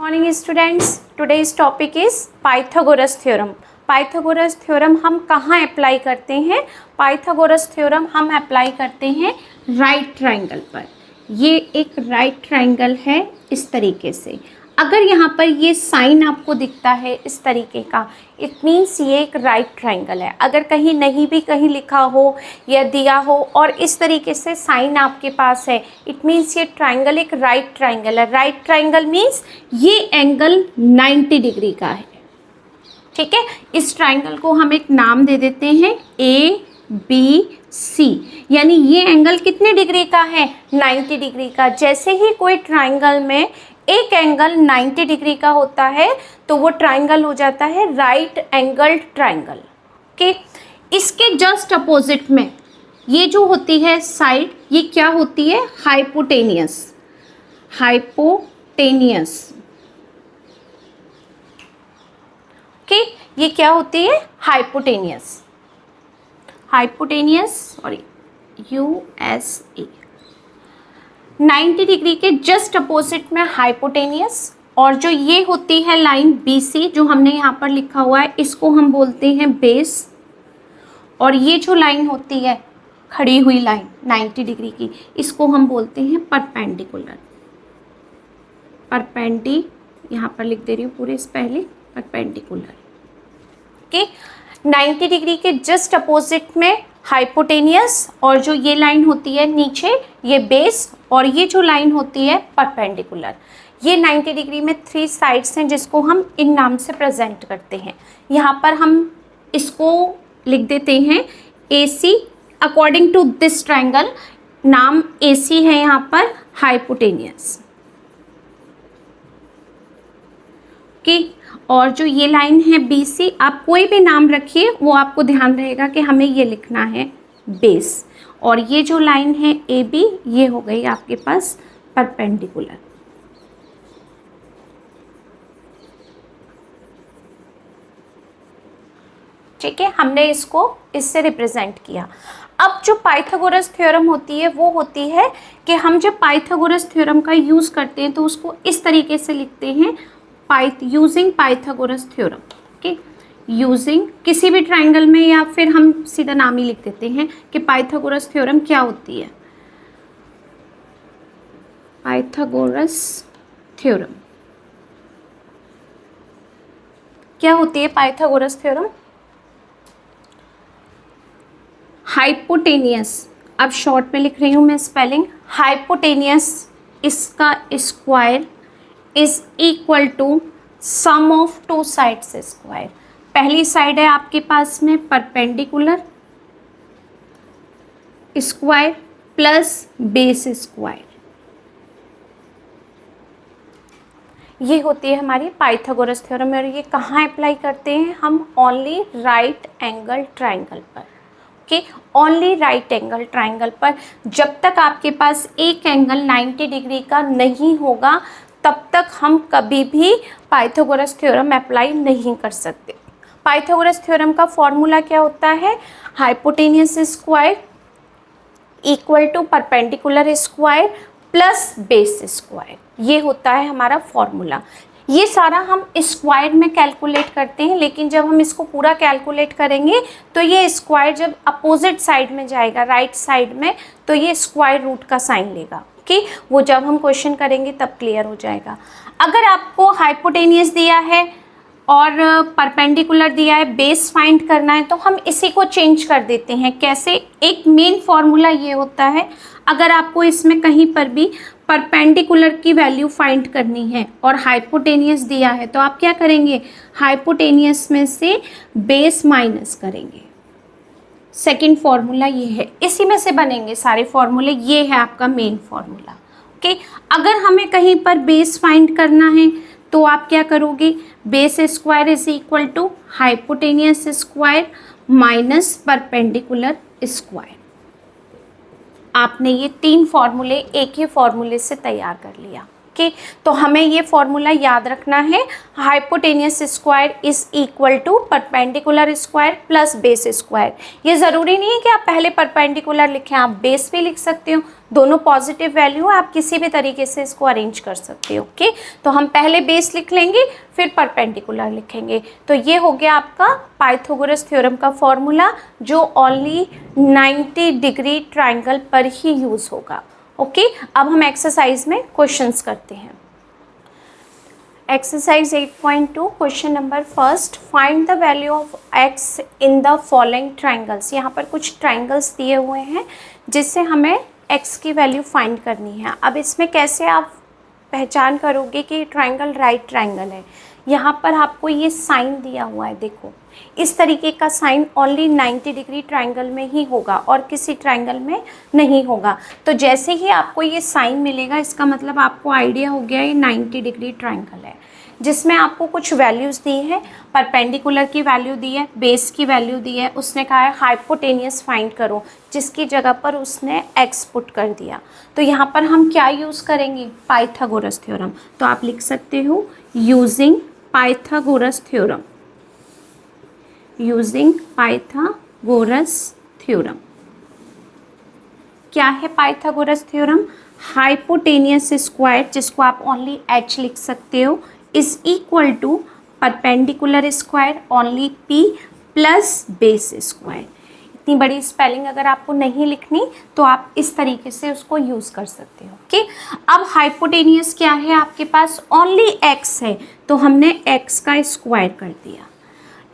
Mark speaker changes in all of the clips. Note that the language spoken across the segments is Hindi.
Speaker 1: Morning students, today's topic is Pythagoras theorem. Pythagoras theorem हम कहाँ अप्लाई करते हैं? पाइथागोरस थ्योरम हम अप्लाई करते हैं राइट ट्राइंगल पर। ये एक राइट ट्राइंगल है इस तरीके से। अगर यहाँ पर ये साइन आपको दिखता है इस तरीके का, इट मीन्स ये एक राइट ट्राइंगल है। अगर कहीं नहीं भी कहीं लिखा हो या दिया हो और इस तरीके से साइन आपके पास है, इट मीन्स ये ट्राइंगल एक राइट ट्राइंगल है। राइट ट्राइंगल मीन्स ये एंगल 90 डिग्री का है। ठीक है, इस ट्राइंगल को हम एक नाम दे देते हैं ABC, यानी ये एंगल कितने डिग्री का है? 90 डिग्री का। जैसे ही कोई ट्राइंगल में एक एंगल 90 डिग्री का होता है तो वो ट्राइंगल हो जाता है राइट एंगल्ड ट्राइंगल। ओके, इसके जस्ट अपोजिट में ये जो होती है साइड, ये क्या होती है? हाइपोटेनियस। हाइपोटेनियस, ओके, ये क्या होती है? Hypotenuse. Hypotenuse, sorry, USA। 90 degree के जस्ट अपोजिट में हाइपोटेनियस, और जो ये होती है लाइन BC जो हमने यहाँ पर लिखा हुआ है, इसको हम बोलते हैं बेस। और ये जो लाइन होती है खड़ी हुई लाइन 90 डिग्री की, इसको हम बोलते हैं परपेंडिकुलर। परपेंडी, यहाँ पर लिख दे रही हूँ पूरे पहले, परपेंडिकुलर। ओके, 90 डिग्री के जस्ट अपोजिट में हाइपोटेनियस, और जो ये लाइन होती है नीचे ये बेस, और ये जो लाइन होती है परपेंडिकुलर। ये 90 डिग्री में 3 साइड्स हैं जिसको हम इन नाम से प्रेजेंट करते हैं। यहाँ पर हम इसको लिख देते हैं AC। According to this triangle नाम AC है यहाँ पर हाइपोटेनियस। ओके, और जो ये लाइन है BC, आप कोई भी नाम रखिए, वो आपको ध्यान रहेगा कि हमें ये लिखना है बेस। और ये जो लाइन है AB, ये हो गई आपके पास परपेंडिकुलर। ठीक है, हमने इसको इससे रिप्रेजेंट किया। अब जो पाइथागोरस थ्योरम होती है वो होती है कि हम जब पाइथागोरस थ्योरम का यूज़ करते हैं तो उसको इस तरीके से लिखते हैं, using Pythagoras theorem. Okay, using किसी भी ट्राइंगल में, या फिर हम सीधा नाम ही लिख देते हैं कि पाइथागोरस थ्योरम क्या होती है। पाइथागोरस थ्योरम क्या होती है? पाइथागोरस थ्योरम हाइपोटेनियस, अब शॉर्ट में लिख रही हूँ मैं स्पेलिंग, हाइपोटेनियस इसका square is equal to sum of 2 sides square. पहली साइड है आपके पास में perpendicular square plus base square. ये होती है हमारी पाइथागोरस थ्योरम। और ये कहाँ अप्लाई करते हैं हम? ओनली राइट एंगल ट्राइंगल पर। Okay, only right angle triangle पर। जब तक आपके पास एक एंगल 90 डिग्री का नहीं होगा तब तक हम कभी भी पाइथागोरस थ्योरम अप्लाई नहीं कर सकते। पाइथागोरस थ्योरम का फॉर्मूला क्या होता है? Hypotenuse square equal to perpendicular square plus base square. ये होता है हमारा फॉर्मूला। ये सारा हम स्क्वायर में कैलकुलेट करते हैं, लेकिन जब हम इसको पूरा कैलकुलेट करेंगे तो ये स्क्वायर जब अपोजिट साइड में जाएगा, राइट साइड में, तो ये स्क्वायर रूट का साइन लेगा। कि वो जब हम क्वेश्चन करेंगे तब क्लियर हो जाएगा। अगर आपको हाइपोटेनियस दिया है और परपेंडिकुलर दिया है, बेस फाइंड करना है, तो हम इसी को चेंज कर देते हैं। कैसे? एक मेन फॉर्मूला ये होता है, अगर आपको इसमें कहीं पर भी परपेंडिकुलर की वैल्यू फाइंड करनी है और हाइपोटेनियस दिया है, तो आप क्या करेंगे? हाइपोटेनियस में से बेस माइनस करेंगे। सेकेंड फॉर्मूला ये है, इसी में से बनेंगे सारे फॉर्मूले। ये है आपका मेन फॉर्मूला। ओके, अगर हमें कहीं पर बेस फाइंड करना है तो आप क्या करोगे? Base square is equal to hypotenuse square minus perpendicular square. आपने ये 3 फॉर्मूले एक ही फॉर्मूले से तैयार कर लिया। ओके, तो हमें ये फॉर्मूला याद रखना है, hypotenuse square is equal to perpendicular square plus base square. ये ज़रूरी नहीं है कि आप पहले परपेंडिकुलर लिखें, आप बेस भी लिख सकते हो, दोनों पॉजिटिव वैल्यू, आप किसी भी तरीके से इसको अरेंज कर सकते हो। ओके, तो हम पहले बेस लिख लेंगे फिर परपेंडिकुलर लिखेंगे। तो ये हो गया आपका पाइथागोरस थ्योरम का फॉर्मूला, जो ओनली 90 डिग्री ट्राइंगल पर ही यूज़ होगा। ओके, अब हम एक्सरसाइज में क्वेश्चंस करते हैं। Exercise 8.2 question number first, find the value of x in the following triangles. यहाँ पर कुछ ट्राइंगल्स दिए हुए हैं जिससे हमें x की वैल्यू फाइंड करनी है। अब इसमें कैसे आप पहचान करोगे कि ट्राइंगल राइट ट्राइंगल है? यहाँ पर आपको ये साइन दिया हुआ है, देखो इस तरीके का साइन ओनली 90 डिग्री ट्राइंगल में ही होगा और किसी ट्राइंगल में नहीं होगा। तो जैसे ही आपको ये साइन मिलेगा, इसका मतलब आपको आइडिया हो गया ये 90 डिग्री ट्राइंगल है, जिसमें आपको कुछ वैल्यूज़ दी है, परपेंडिकुलर की वैल्यू दी है, बेस की वैल्यू दी है, उसने कहा है हाइपोटेनियस फाइंड करो, जिसकी जगह पर उसने x पुट कर दिया। तो यहाँ पर हम क्या यूज़ करेंगे? Pythagoras theorem. तो आप लिख सकते हो using Pythagoras theorem, using Pythagoras theorem. क्या है पाइथागोरस थ्योरम? हाइपोटेनियस स्क्वायर, जिसको आप ओनली h लिख सकते हो, is equal to perpendicular square only p plus base square. इतनी बड़ी स्पेलिंग अगर आपको नहीं लिखनी तो आप इस तरीके से उसको यूज़ कर सकते हो। ओके, अब हाइपोटेनियस क्या है आपके पास? ओनली x है, तो हमने x का स्क्वायर कर दिया,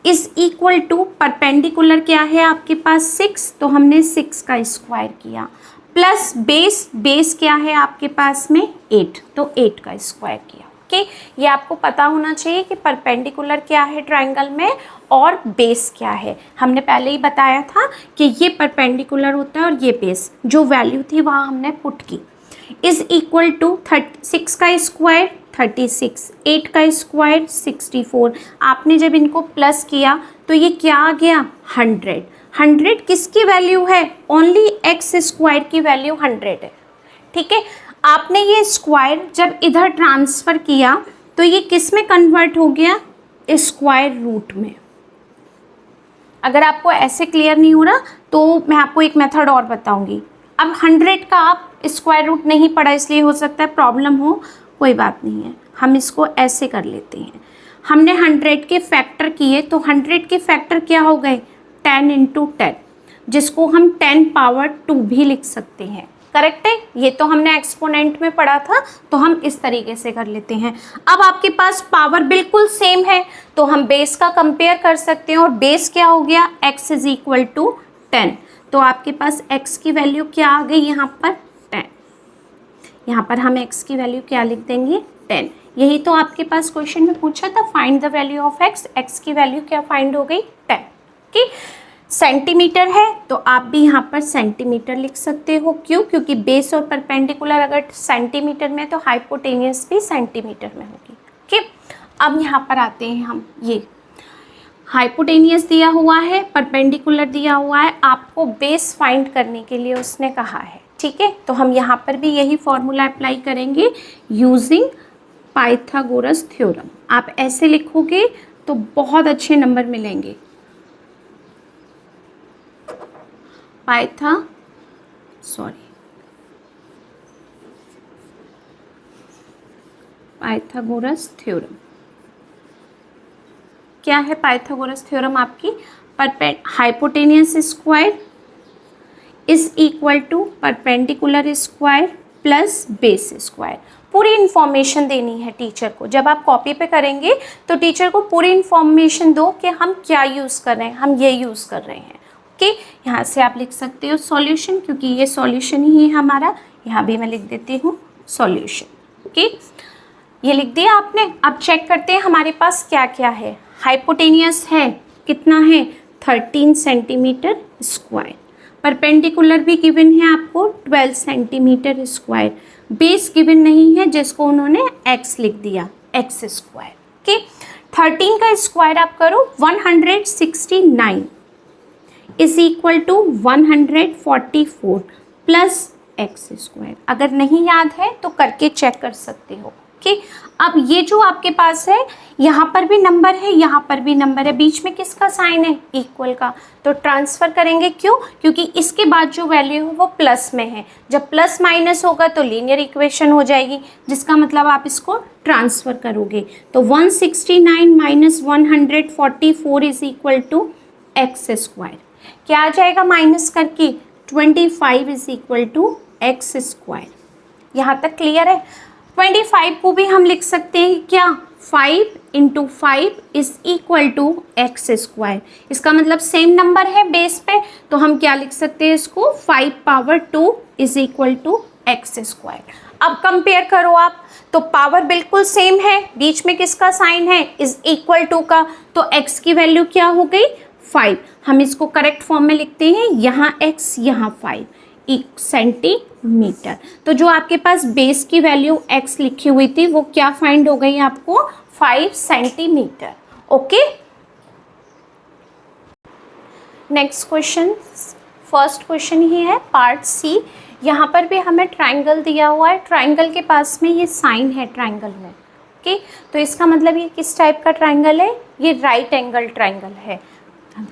Speaker 1: इज इक्वल टू परपेंडिकुलर क्या है आपके पास? 6, तो हमने 6 का स्क्वायर किया, प्लस बेस, बेस क्या है आपके पास में? 8, तो 8 का स्क्वायर किया। ओके, ये आपको पता होना चाहिए कि परपेंडिकुलर क्या है ट्राइंगल में और बेस क्या है। हमने पहले ही बताया था कि ये परपेंडिकुलर होता है और ये बेस, जो वैल्यू थी वहाँ हमने पुट की। इज इक्वल टू 6 का स्क्वायर 36, 8 का स्क्वायर 64। आपने जब इनको प्लस किया तो ये क्या आ गया? 100। 100 किसकी वैल्यू है? ओनली x स्क्वायर की वैल्यू 100 है। ठीक है, आपने ये स्क्वायर जब इधर ट्रांसफ़र किया तो ये किस में कन्वर्ट हो गया? स्क्वायर रूट में। अगर आपको ऐसे क्लियर नहीं हो रहा तो मैं आपको एक मेथड और बताऊंगी। अब 100 का आप स्क्वायर रूट नहीं पढ़ा, इसलिए हो सकता है प्रॉब्लम हो, कोई बात नहीं है, हम इसको ऐसे कर लेते हैं। हमने 100 के फैक्टर किए तो 100 के फैक्टर क्या हो गए? 10 × 10, जिसको हम 10 पावर 2 भी लिख सकते हैं। करेक्ट है, ये तो हमने एक्सपोनेंट में पढ़ा था, तो हम इस तरीके से कर लेते हैं। अब आपके पास पावर बिल्कुल सेम है तो हम बेस का कंपेयर कर सकते हैं, और बेस क्या हो गया? x इज इक्वल टू 10, तो आपके पास x की वैल्यू क्या आ गई यहाँ पर? 10। यहाँ पर हम x की वैल्यू क्या लिख देंगे? 10। यही तो आपके पास क्वेश्चन में पूछा था, find the value of x की वैल्यू क्या फाइंड हो गई? 10। कि सेंटीमीटर है तो आप भी यहाँ पर सेंटीमीटर लिख सकते हो। क्यों? क्योंकि बेस और परपेंडिकुलर अगर सेंटीमीटर में तो हाइपोटेनियस भी सेंटीमीटर में होगी। ठीक, अब यहाँ पर आते हैं हम, ये हाइपोटेनियस दिया हुआ है, परपेंडिकुलर दिया हुआ है, आपको बेस फाइंड करने के लिए उसने कहा है। ठीक है, तो हम यहाँ पर भी यही फॉर्मूला अप्लाई करेंगे यूजिंग पाइथागोरस थ्योरम। आप ऐसे लिखोगे तो बहुत अच्छे नंबर मिलेंगे। पाइथागोरस थ्योरम क्या है? पाइथागोरस थ्योरम आपकी hypotenuse square is equal to perpendicular square plus base square. पूरी इन्फॉर्मेशन देनी है टीचर को। जब आप कॉपी पे करेंगे तो टीचर को पूरी इन्फॉर्मेशन दो कि हम क्या यूज़ कर रहे हैं, हम ये यूज़ कर रहे हैं। ओके, यहाँ से आप लिख सकते हो सॉल्यूशन, क्योंकि ये सॉल्यूशन ही है हमारा। यहाँ भी मैं लिख देती हूँ सॉल्यूशन। ओके, ये लिख दिया आपने। अब चेक करते हैं हमारे पास क्या क्या है। हाइपोटेनियस है, कितना है? 13 सेंटीमीटर स्क्वायर। परपेंडिकुलर भी गिवन है आपको 12 सेंटीमीटर स्क्वायर। बेस गिवन नहीं है, जिसको उन्होंने x लिख दिया, x स्क्वायर। ओके, 13 का स्क्वायर आप करो 169 is equal to 144 plus x square. अगर नहीं याद है तो करके चेक कर सकते हो। ओके, अब ये जो आपके पास है, यहाँ पर भी नंबर है, यहाँ पर भी नंबर है, बीच में किसका साइन है? इक्वल का। तो ट्रांसफ़र करेंगे, क्यों? क्योंकि इसके बाद जो वैल्यू है वो प्लस में है। जब प्लस माइनस होगा तो लीनियर इक्वेशन हो जाएगी, जिसका मतलब आप इसको ट्रांसफ़र करोगे। तो 169 minus 144 is equal to x square. क्या आ जाएगा माइनस करके? 25 is equal to x square. यहाँ तक क्लियर है? 25 को भी हम लिख सकते हैं क्या? 5 into 5 is equal to x square. इसका मतलब सेम नंबर है बेस पे, तो हम क्या लिख सकते हैं इसको? 5 power 2 is equal to x square. अब कंपेयर करो आप, तो पावर बिल्कुल सेम है, बीच में किसका साइन है? इज इक्वल टू का। तो x की वैल्यू क्या हो गई? 5। हम इसको करेक्ट फॉर्म में लिखते हैं, यहाँ x यहाँ 5 सेंटीमीटर। तो जो आपके पास बेस की वैल्यू x लिखी हुई थी वो क्या फाइंड हो गई आपको? 5 centimetre. Okay, next question, first question ही है पार्ट सी। यहाँ पर भी हमें ट्राइंगल दिया हुआ है, ट्राइंगल के पास में ये साइन है ट्राइंगल में। ओके, तो इसका मतलब ये किस टाइप का ट्राइंगल है? ये राइट एंगल ट्राइंगल है।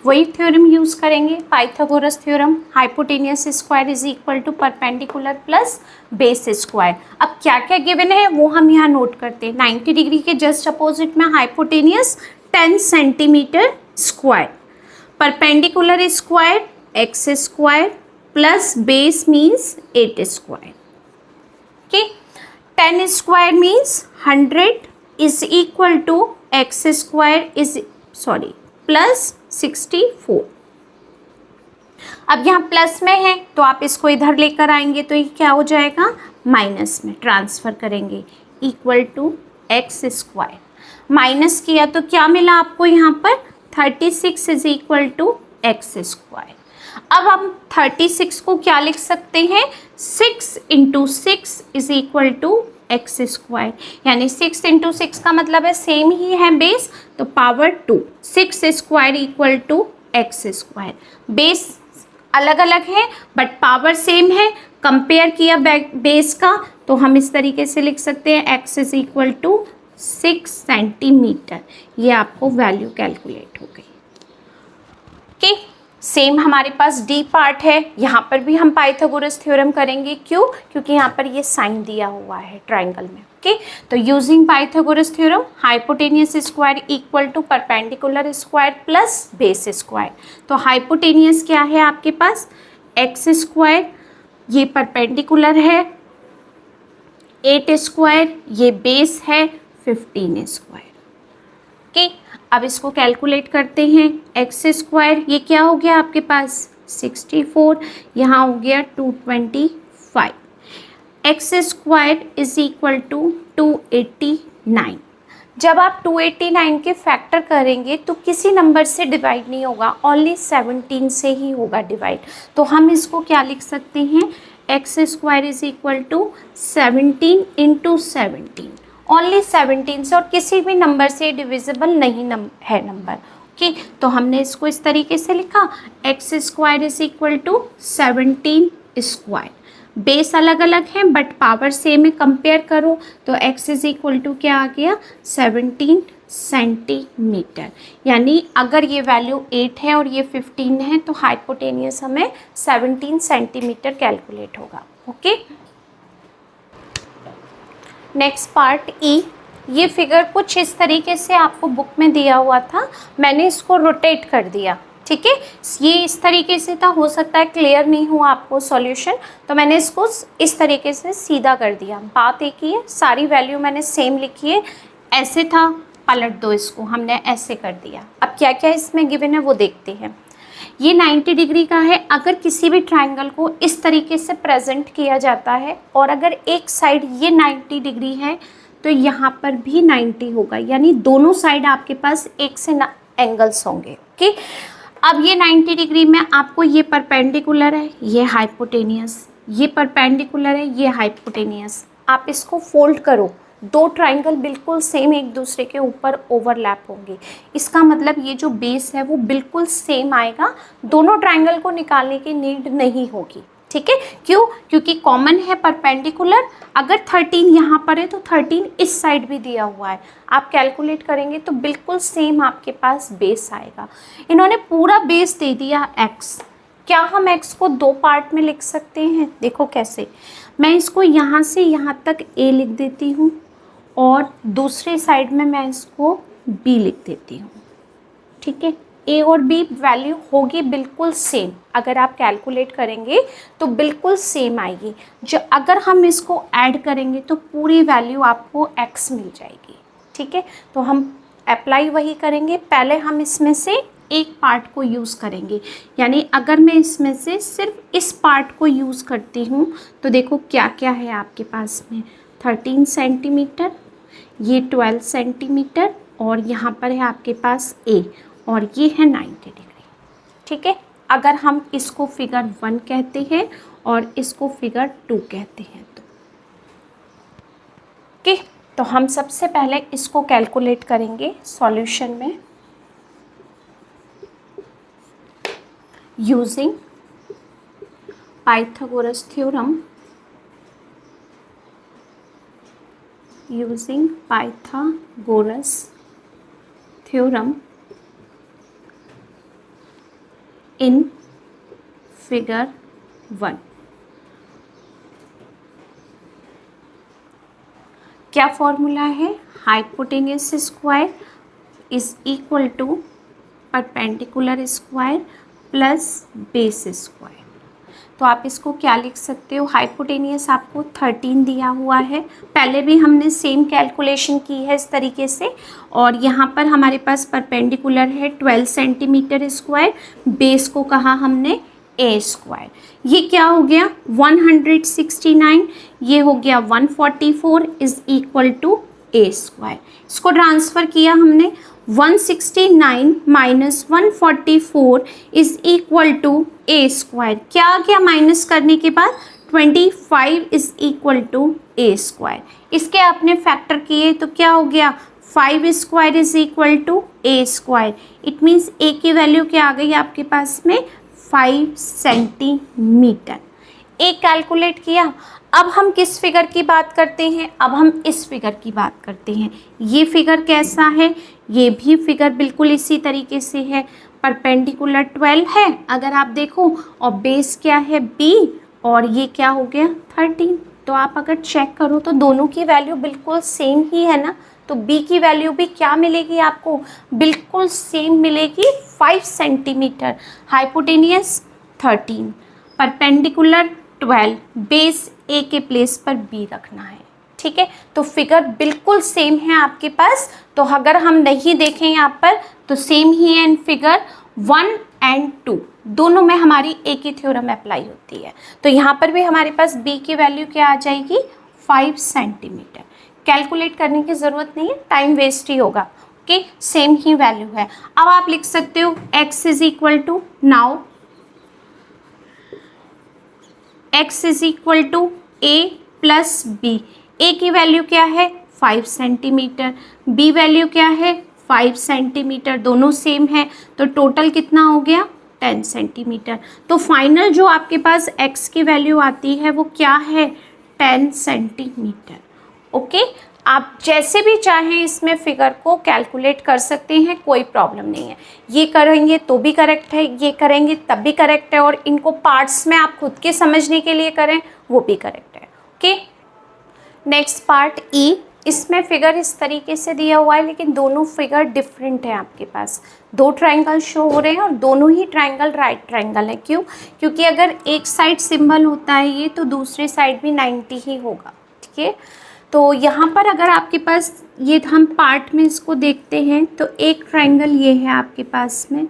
Speaker 1: वही थ्योरम यूज़ करेंगे, Pythagoras theorem, hypotenuse square is equal to perpendicular plus base square. अब क्या क्या गिवन है वो हम यहाँ नोट करते हैं। 90 डिग्री के जस्ट अपोजिट में hypotenuse 10 centimetre square, perpendicular square x square plus base means 8 square. Okay, 10 square means 100 is equal to x square is plus 64। अब यहाँ प्लस में है तो आप इसको इधर लेकर आएंगे तो ये क्या हो जाएगा? माइनस में ट्रांसफ़र करेंगे, equal to x square. Minus किया तो क्या मिला आपको यहाँ पर? 36 is equal to x square. अब हम 36 को क्या लिख सकते हैं? 6 into 6 is equal to x square, यानी 6 इंटू 6 का मतलब है सेम ही है बेस, तो power 2। 6 square equal to x square. Base अलग अलग है बट पावर सेम है। कंपेयर किया बेस का तो हम इस तरीके से लिख सकते हैं, x is equal to 6 centimetre. ये आपको वैल्यू कैलकुलेट हो गई। ओके, सेम हमारे पास डी पार्ट है, यहाँ पर भी हम पाइथागोरस थ्योरम करेंगे। क्यों? क्योंकि यहाँ पर ये साइन दिया हुआ है ट्राइंगल में। ओके, तो using Pythagoras theorem, hypotenuse square equal to perpendicular square plus base square. तो हाइपोटेनियस क्या है आपके पास? एक्स स्क्वायर, ये परपेंडिकुलर है 8 स्क्वायर, ये बेस है 15 स्क्वायर। ओके, अब इसको कैलकुलेट करते हैं। एक्स स्क्वायर ये क्या हो गया आपके पास? 64, यहाँ हो गया 225। X square is equal to 289। जब आप 289 के फैक्टर करेंगे तो किसी नंबर से डिवाइड नहीं होगा, ओनली 17 से ही होगा डिवाइड। तो हम इसको क्या लिख सकते हैं? X square is equal to 17 into 17, only 17 से, और किसी भी नंबर से डिविजिबल नहीं है नंबर। ओके, तो हमने इसको इस तरीके से लिखा, x square is equal to 17 square. Base अलग अलग हैं बट पावर सेम है। कंपेयर करो तो x इज इक्वल टू क्या आ गया? 17 सेंटीमीटर। यानी अगर ये वैल्यू 8 है और ये 15 है तो हाइपोटेनियस हमें 17 सेंटीमीटर कैलकुलेट होगा। ओके, नेक्स्ट पार्ट ई। ये फिगर कुछ इस तरीके से आपको बुक में दिया हुआ था, मैंने इसको रोटेट कर दिया। ठीक है, ये इस तरीके से था, हो सकता है क्लियर नहीं हुआ आपको सॉल्यूशन, तो मैंने इसको इस तरीके से सीधा कर दिया। बात एक ही है, सारी वैल्यू मैंने सेम लिखी है। ऐसे था, पलट दो इसको, हमने ऐसे कर दिया। अब क्या क्या इसमें गिवन है वो देखते हैं। ये 90 डिग्री का है। अगर किसी भी ट्राइंगल को इस तरीके से प्रेजेंट किया जाता है और अगर एक साइड ये 90 डिग्री है तो यहाँ पर भी 90 होगा, यानी दोनों साइड आपके पास एक से एंगल्स होंगे। ओके, अब ये 90 डिग्री में आपको ये परपेंडिकुलर है, ये हाइपोटेनियस, ये परपेंडिकुलर है, ये हाइपोटेनियस। आप इसको फोल्ड करो, दो ट्राइंगल बिल्कुल सेम एक दूसरे के ऊपर ओवरलैप होंगे। इसका मतलब ये जो बेस है वो बिल्कुल सेम आएगा, दोनों ट्राइंगल को निकालने की नीड नहीं होगी। ठीक है, क्यों? क्योंकि कॉमन है परपेंडिकुलर, अगर 13 यहाँ पर है तो 13 इस साइड भी दिया हुआ है। आप कैलकुलेट करेंगे तो बिल्कुल सेम आपके पास बेस आएगा। इन्होंने पूरा बेस दे दिया x। क्या हम x को दो पार्ट में लिख सकते हैं? देखो कैसे, मैं इसको यहाँ से यहाँ तक a लिख देती हूँ और दूसरी साइड में मैं इसको b लिख देती हूँ। ठीक है, a और b वैल्यू होगी बिल्कुल सेम, अगर आप कैलकुलेट करेंगे तो बिल्कुल सेम आएगी। जो अगर हम इसको ऐड करेंगे तो पूरी वैल्यू आपको x मिल जाएगी। ठीक है, तो हम अप्लाई वही करेंगे। पहले हम इसमें से एक पार्ट को यूज़ करेंगे, यानी अगर मैं इसमें से सिर्फ इस पार्ट को यूज़ करती हूँ तो देखो क्या क्या है आपके पास में, 13 सेंटीमीटर, ये 12 सेंटीमीटर और यहाँ पर है आपके पास a और ये है 90 डिग्री। ठीक है, अगर हम इसको फिगर 1 कहते हैं और इसको फिगर 2 कहते हैं तो ओके, तो हम सबसे पहले इसको कैलकुलेट करेंगे सॉल्यूशन में using Pythagoras theorem, using Pythagoras theorem in figure 1। क्या फॉर्मूला है? Hypotenuse square is equal to perpendicular square plus base square. तो आप इसको क्या लिख सकते हो? हाइपोटेनियस आपको 13 दिया हुआ है, पहले भी हमने सेम कैलकुलेशन की है इस तरीके से, और यहाँ पर हमारे पास परपेंडिकुलर है 12 सेंटीमीटर स्क्वायर, बेस को कहा हमने a स्क्वायर। ये क्या हो गया? 169, ये हो गया 144 is equal to a square. इसको ट्रांसफ़र किया हमने, 169 minus 144 is equal to a square. क्या आ गया माइनस करने के बाद? 25 is equal to a square. इसके आपने फैक्टर किए तो क्या हो गया? 5 square is equal to a square. It means a की वैल्यू क्या आ गई आपके पास में? 5 सेंटीमीटर। a कैलकुलेट किया। अब हम किस फिगर की बात करते हैं? अब हम इस फिगर की बात करते हैं। ये फिगर कैसा है? ये भी फिगर बिल्कुल इसी तरीके से है, परपेंडिकुलर 12 है अगर आप देखो, और बेस क्या है? b, और ये क्या हो गया? 13। तो आप अगर चेक करो तो दोनों की वैल्यू बिल्कुल सेम ही है ना, तो b की वैल्यू भी क्या मिलेगी आपको? बिल्कुल सेम मिलेगी, 5 centimetre. Hypotenuse 13, perpendicular 12, base a के प्लेस पर b रखना है। ठीक है, तो फिगर बिल्कुल सेम है आपके पास। तो अगर हम नहीं देखें यहाँ पर तो सेम ही है इन फिगर 1 एंड 2, दोनों में हमारी एक ही थ्योरम अप्लाई होती है। तो यहाँ पर भी हमारे पास b की वैल्यू क्या आ जाएगी? 5 सेंटीमीटर। कैलकुलेट करने की ज़रूरत नहीं है, टाइम वेस्ट ही होगा। ओके, सेम ही वैल्यू है। अब आप लिख सकते हो x is equal to, now x is equal to a plus b। a की वैल्यू क्या है? 5 सेंटीमीटर, b वैल्यू क्या है? 5 सेंटीमीटर, दोनों सेम है, तो टोटल कितना हो गया? 10 सेंटीमीटर। तो फाइनल जो आपके पास x की वैल्यू आती है वो क्या है? 10 सेंटीमीटर। ओके, आप जैसे भी चाहें इसमें फिगर को कैलकुलेट कर सकते हैं, कोई प्रॉब्लम नहीं है। ये करेंगे तो भी करेक्ट है, ये करेंगे तब भी करेक्ट है, और इनको पार्ट्स में आप खुद के समझने के लिए करें वो भी करेक्ट है। ओके, नेक्स्ट पार्ट ई। इसमें फिगर इस तरीके से दिया हुआ है, लेकिन दोनों फिगर डिफरेंट है आपके पास। दो ट्रायंगल शो हो रहे हैं और दोनों ही ट्रायंगल राइट ट्रायंगल है। क्यों? क्योंकि अगर एक साइड सिंबल होता है ये, तो दूसरी साइड भी 90 ही होगा। ठीक है, तो यहाँ पर अगर आपके पास ये हम पार्ट में इसको देखते हैं तो एक ट्रायंगल ये है आपके पास में,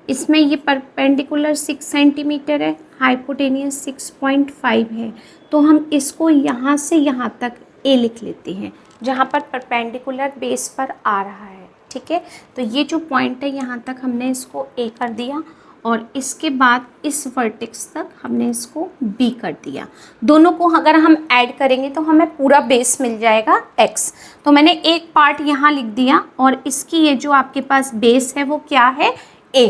Speaker 1: इसमें ये परपेंडिकुलर 6 सेंटीमीटर है, हाइपोटेनियस 6.5 है। तो हम इसको यहाँ से यहाँ तक a लिख लेते हैं, जहाँ पर परपेंडिकुलर बेस पर आ रहा है। ठीक है, तो ये जो पॉइंट है यहाँ तक हमने इसको a कर दिया, और इसके बाद इस वर्टेक्स तक हमने इसको b कर दिया। दोनों को अगर हम ऐड करेंगे तो हमें पूरा बेस मिल जाएगा x। तो मैंने एक पार्ट यहाँ लिख दिया, और इसकी ये जो आपके पास बेस है वो क्या है? a,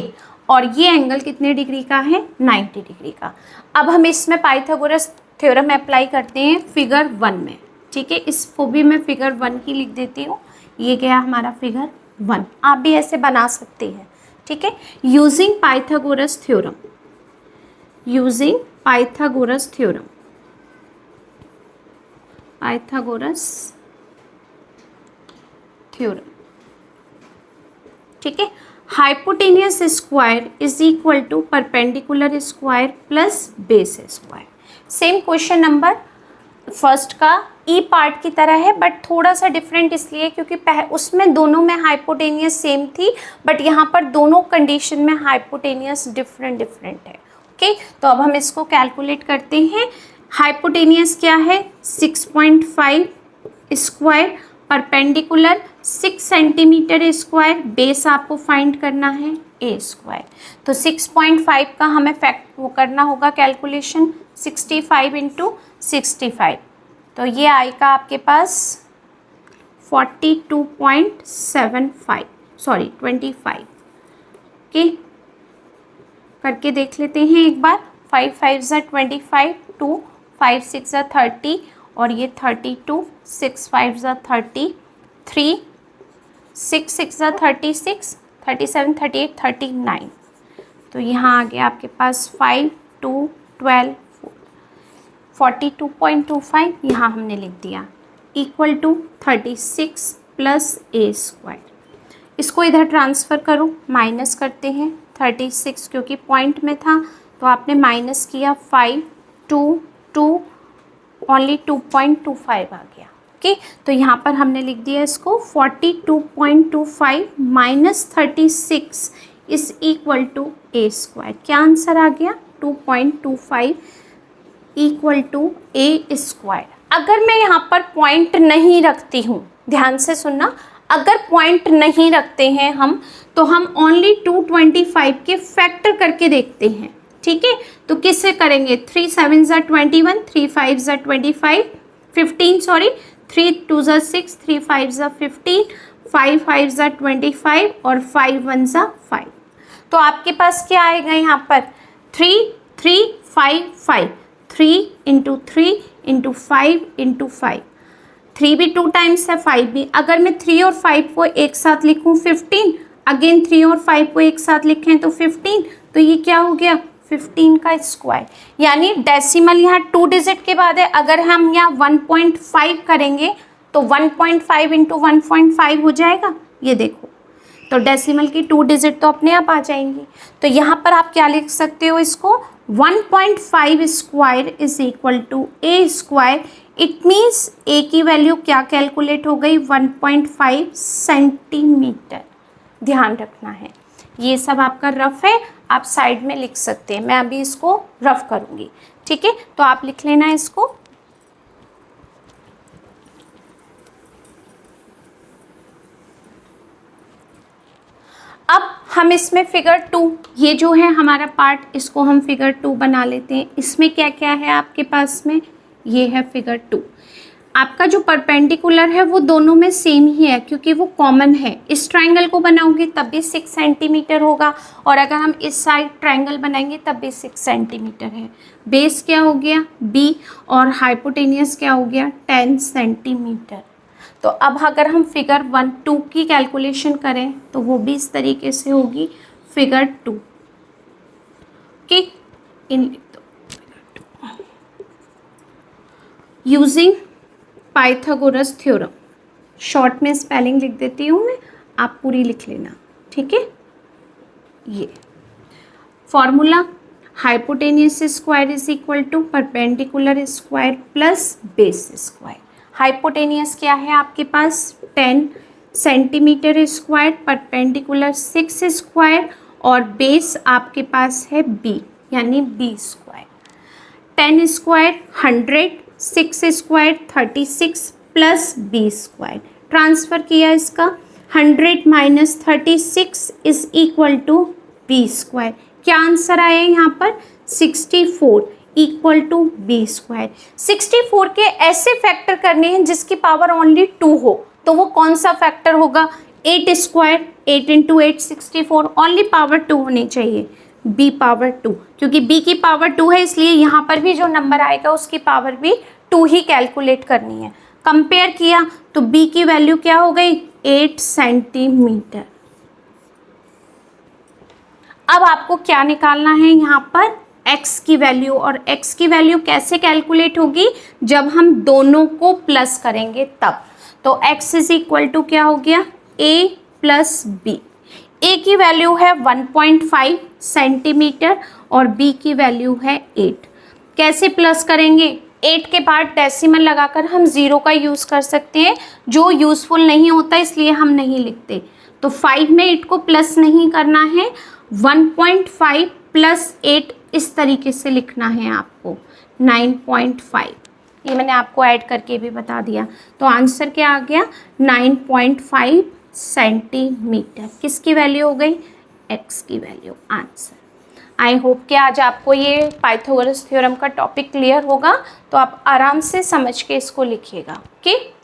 Speaker 1: और ये एंगल कितने डिग्री का है, 90 डिग्री का। अब हम इसमें पाइथागोरस थ्योरम अप्लाई करते हैं फिगर 1 में, ठीक है। इसको भी मैं फिगर 1 की लिख देती हूँ। ये गया हमारा फिगर 1, आप भी ऐसे बना सकते हैं, ठीक है। Using Pythagoras theorem, using Pythagoras theorem, Pythagoras theorem, ठीक है। Hypotenuse square is equal to perpendicular square plus base square. Same question number first का ई पार्ट की तरह है, बट थोड़ा सा डिफरेंट इसलिए क्योंकि उसमें दोनों में हाइपोटेनियस सेम थी, बट यहाँ पर दोनों कंडीशन में हाइपोटेनियस डिफरेंट है, ओके। तो अब हम इसको कैलकुलेट करते हैं। हाइपोटेनियस क्या है, 6.5 square, perpendicular 6 centimetre square, base आपको फाइंड करना है ए स्क्वायर। तो 6.5 का हमें वो करना होगा कैलकुलेशन, 65 इंटू 65, तो ये आएगा आपके पास 42.75 सॉरी 25, ओके। करके देख लेते हैं एक बार। 5 5 ज़ा 25, 2 5 6 ज़ा 30 और ये 32, 6 5 ज़ा 33, 6 6 ज़ा 36, 37 38 39। तो यहाँ आ गया आपके पास 5 2 12 42.25, यहाँ हमने लिख दिया equal to 36 plus a square. इसको इधर ट्रांसफ़र करो, माइनस करते हैं 36 क्योंकि पॉइंट में था तो आपने माइनस किया, 5 2 2 ओनली 2.25 आ गया, ओके। तो यहाँ पर हमने लिख दिया इसको 42.25 minus 36 is equal to A square. क्या आंसर आ गया, 2.25 इक्वल टू ए स्क्वायर। अगर मैं यहाँ पर पॉइंट नहीं रखती हूँ, ध्यान से सुनना, अगर पॉइंट नहीं रखते हैं हम तो हम ओनली 225 के फैक्टर करके देखते हैं, ठीक है। तो किससे करेंगे, 3 7 ज़ा 21, 3 5 ज़ा 25, 15 सॉरी, 3 2 ज़ा 6, 3 5 ज़ा 15, 5 5 ज़ा 25 और 5 1 ज़ा 5। तो आपके पास क्या आएगा यहाँ पर, 3 3 5 5, 3 इंटू 3 इंटू 5 इंटू 5, 3 भी 2 टाइम्स है, 5 भी। अगर मैं 3 और 5 को एक साथ लिखूँ 15, अगेन 3 और 5 को एक साथ लिखें तो 15, तो ये क्या हो गया 15 का स्क्वायर। यानी डेसिमल यहाँ 2 डिजिट के बाद है, अगर हम यहाँ 1.5 करेंगे तो 1.5 इंटू 1.5 हो जाएगा, ये देखो। तो डेसिमल की 2 डिजिट तो अपने आप आ जाएंगी। तो यहाँ पर आप क्या लिख सकते हो इसको, 1.5 square is equal to A square. It means A की वैल्यू क्या कैलकुलेट हो गई, 1.5 सेंटीमीटर। ध्यान रखना है, ये सब आपका रफ है, आप साइड में लिख सकते हैं, मैं अभी इसको रफ करूँगी, ठीक है। तो आप लिख लेना इसको। अब हम इसमें फिगर 2, ये जो है हमारा पार्ट, इसको हम फिगर 2 बना लेते हैं। इसमें क्या क्या है आपके पास में, ये है फिगर 2। आपका जो परपेंडिकुलर है वो दोनों में सेम ही है क्योंकि वो कॉमन है। इस ट्रायंगल को बनाओगे तब भी 6 सेंटीमीटर होगा और अगर हम इस साइड ट्रायंगल बनाएंगे तब भी 6 सेंटीमीटर है। बेस क्या हो गया b और हाइपोटेनियस क्या हो गया 10 सेंटीमीटर। तो अब अगर हम फिगर 1 2 की कैलकुलेशन करें तो वो भी इस तरीके से होगी फिगर 2 कि in using Pythagoras theorem, short में स्पेलिंग लिख देती हूँ मैं, आप पूरी लिख लेना, ठीक है। ये formula, hypotenuse square is equal to perpendicular square plus base square. Hypotenuse क्या है आपके पास 10 सेंटीमीटर स्क्वायर, परपेंडिकुलर 6 स्क्वायर और बेस आपके पास है b यानी b square. 10 square 100, 6 square 36 plus b square. Transfer किया इसका, 100 minus 36 is equal to b square. क्या आंसर आया यहाँ पर 64 इक्वल टू b स्क्वायर। 64 के ऐसे फैक्टर करने हैं जिसकी पावर ओनली 2 हो, तो वो कौन सा फैक्टर होगा, 8 स्क्वायर, 8 इंटू 8 64, ओनली पावर 2 होनी चाहिए, b पावर 2, क्योंकि b की पावर 2 है इसलिए यहाँ पर भी जो नंबर आएगा उसकी पावर भी 2 ही कैलकुलेट करनी है। कंपेयर किया तो b की वैल्यू क्या हो गई, 8 सेंटीमीटर। अब आपको क्या निकालना है यहाँ पर, x की वैल्यू, और x की वैल्यू कैसे कैलकुलेट होगी, जब हम दोनों को प्लस करेंगे तब। तो x इज इक्वल टू क्या हो गया, a प्लस बी। a की वैल्यू है 1.5 सेंटीमीटर और b की वैल्यू है 8। कैसे प्लस करेंगे, 8 के बाद डेसिमल लगाकर हम 0 का यूज़ कर सकते हैं, जो यूज़फुल नहीं होता इसलिए हम नहीं लिखते। तो 5 में 8 को प्लस नहीं करना है, 1.5 प्लस 8 इस तरीके से लिखना है आपको, 9.5। ये मैंने आपको ऐड करके भी बता दिया। तो आंसर क्या आ गया, 9.5 सेंटीमीटर। किसकी वैल्यू हो गई, x की वैल्यू, आंसर। आई होप कि आज आपको ये पाइथागोरस थ्योरम का टॉपिक क्लियर होगा, तो आप आराम से समझ के इसको लिखिएगा। ओके।